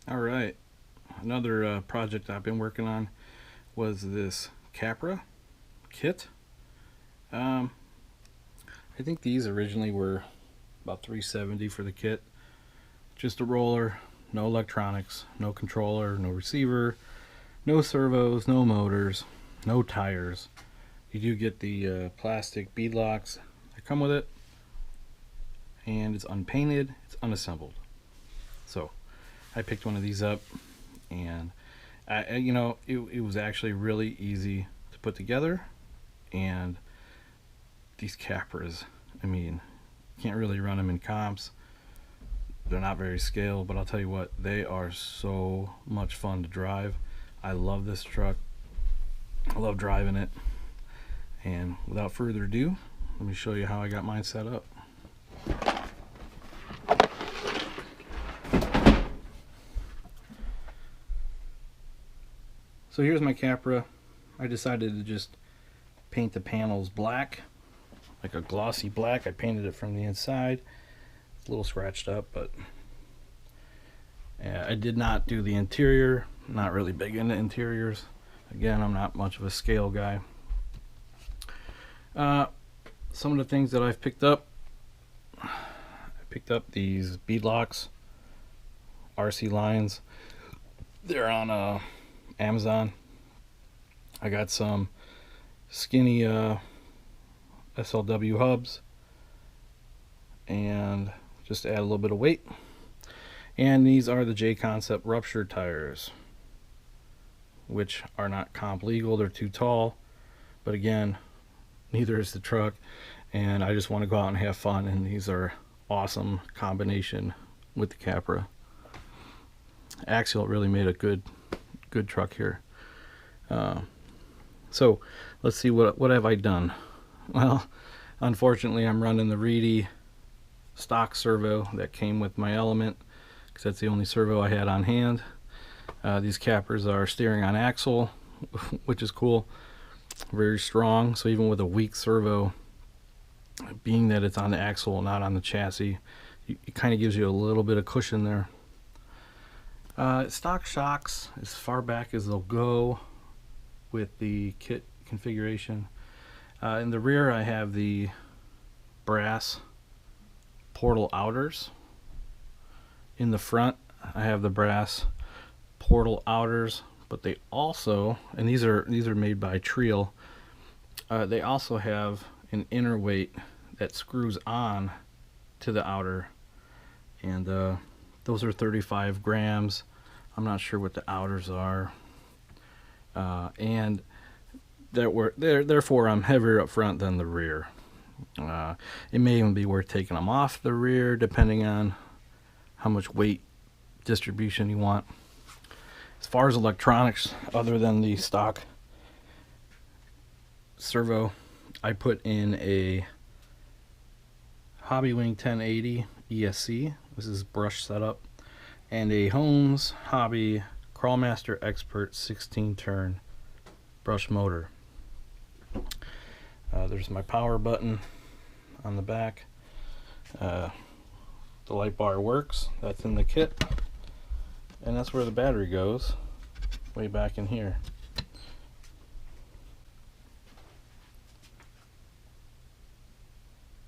All right, another project I've been working on was this Capra kit. Um, I think these originally were about 370 for the kit. Just a roller, no electronics, no controller, no receiver, no servos, no motors, no tires. You do get the plastic bead locks that come with it, and it's unpainted, it's unassembled. So I picked one of these up, and it was actually really easy to put together. And these Capras, I mean, you can't really run them in comps. They're not very scale, but I'll tell you what, they are so much fun to drive. I love this truck. I love driving it. And without further ado, let me show you how I got mine set up. So here's my Capra. I decided to just paint the panels black, like a glossy black. I painted it from the inside. It's a little scratched up, but I did not do the interior. I'm not really big into interiors. Again, I'm not much of a scale guy. Some of the things that I've picked up. I picked up these bead locks, RC lines. They're on Amazon. I got some skinny SLW hubs, and just add a little bit of weight. And these are the J Concept rupture tires, which are not comp legal. They're too tall, but again, neither is the truck, and I just want to go out and have fun, and these are awesome combination with the Capra. Axial really made a good truck here. So let's see, what have I done. Well, unfortunately I'm running the Reedy stock servo that came with my Element, because that's the only servo I had on hand. These Capras are steering on axle, which is cool, very strong. So even with a weak servo, being that it's on the axle, not on the chassis, it kind of gives you a little bit of cushion there. Stock shocks as far back as they'll go with the kit configuration. In the rear I have the brass portal outers. In the front I have the brass portal outers, but they also, and these are made by Triel, they also have an inner weight that screws on to the outer, and those are 35 grams. I'm not sure what the outers are, and therefore I'm heavier up front than the rear. It may even be worth taking them off the rear, depending on how much weight distribution you want. As far as electronics, other than the stock servo, I put in a Hobbywing 1080 ESC. This is brush setup, and a Holmes Hobby Crawlmaster Expert 16 turn brush motor. There's my power button on the back. The light bar works, that's in the kit, and that's where the battery goes, way back in here.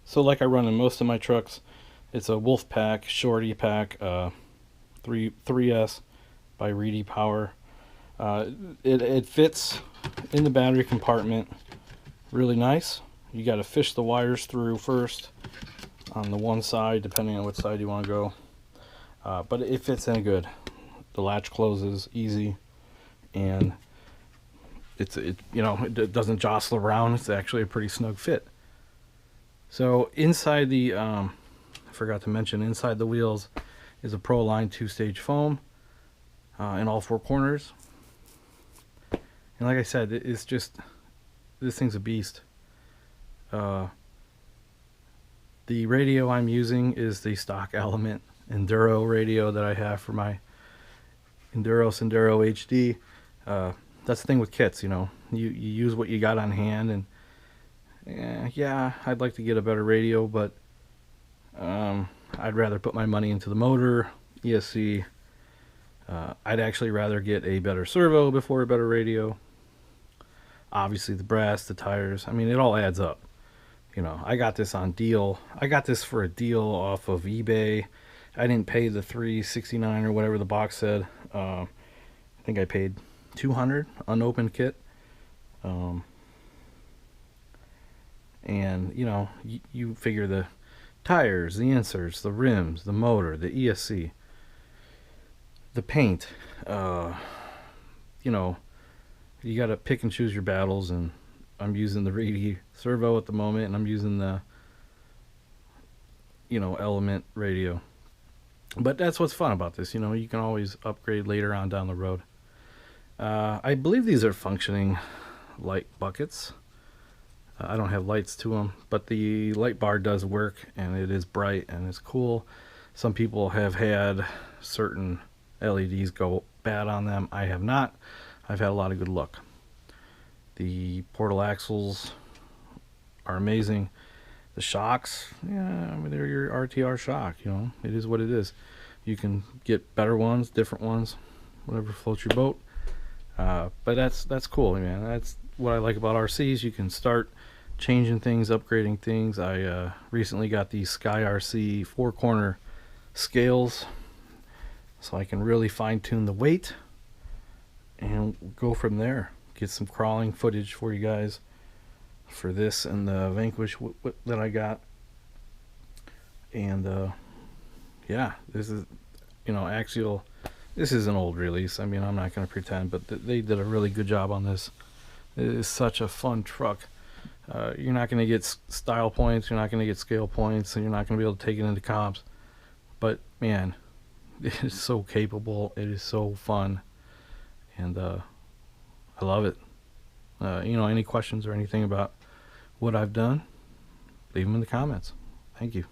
So like I run in most of my trucks, it's a Wolfpack Shorty Pack 3S by Reedy Power. It fits in the battery compartment really nice. You got to fish the wires through first on the one side, depending on which side you want to go. But it fits in good. The latch closes easy, and it doesn't jostle around. It's actually a pretty snug fit. So inside the I forgot to mention, inside the wheels is a Proline 2-stage foam in all four corners. And like I said, it's just, this thing's a beast. The radio I'm using is the stock Element Enduro radio that I have for my Enduro HD. That's the thing with kits, you use what you got on hand, and yeah, I'd like to get a better radio, but I'd rather put my money into the motor, ESC, I'd actually rather get a better servo before a better radio. Obviously, the brass, the tires, I mean, it all adds up. You know, I got this on deal. I got this for a deal off of eBay. I didn't pay the $369 or whatever the box said. I think I paid $200 unopened kit. And you know, you figure the tires, the inserts, the rims, the motor, the ESC, the paint. You know, you got to pick and choose your battles, and I'm using the Rady servo at the moment, and I'm using the, you know, Element radio. But that's what's fun about this. You know, you can always upgrade later on down the road. I believe these are functioning light buckets. I don't have lights to them, but the light bar does work, and it is bright and it's cool. Some people have had certain LEDs go bad on them. I have not. I've had a lot of good luck. The portal axles are amazing. The shocks, yeah, I mean, they're your RTR shock, you know. It is what it is. You can get better ones, different ones, whatever floats your boat. But that's cool, man. That's what I like about RCs. You can start changing things, upgrading things. I recently got these Sky RC 4-corner scales, so I can really fine-tune the weight and go from there. Get some crawling footage for you guys for this and the Vanquish that I got. And yeah, this is, you know, Axial. This is an old release. I mean, I'm not going to pretend, but they did a really good job on this. It is such a fun truck. You're not going to get style points, you're not going to get scale points, and you're not going to be able to take it into comps. But man, it is so capable. It is so fun, and I love it. You know, any questions or anything about what I've done, leave them in the comments. Thank you.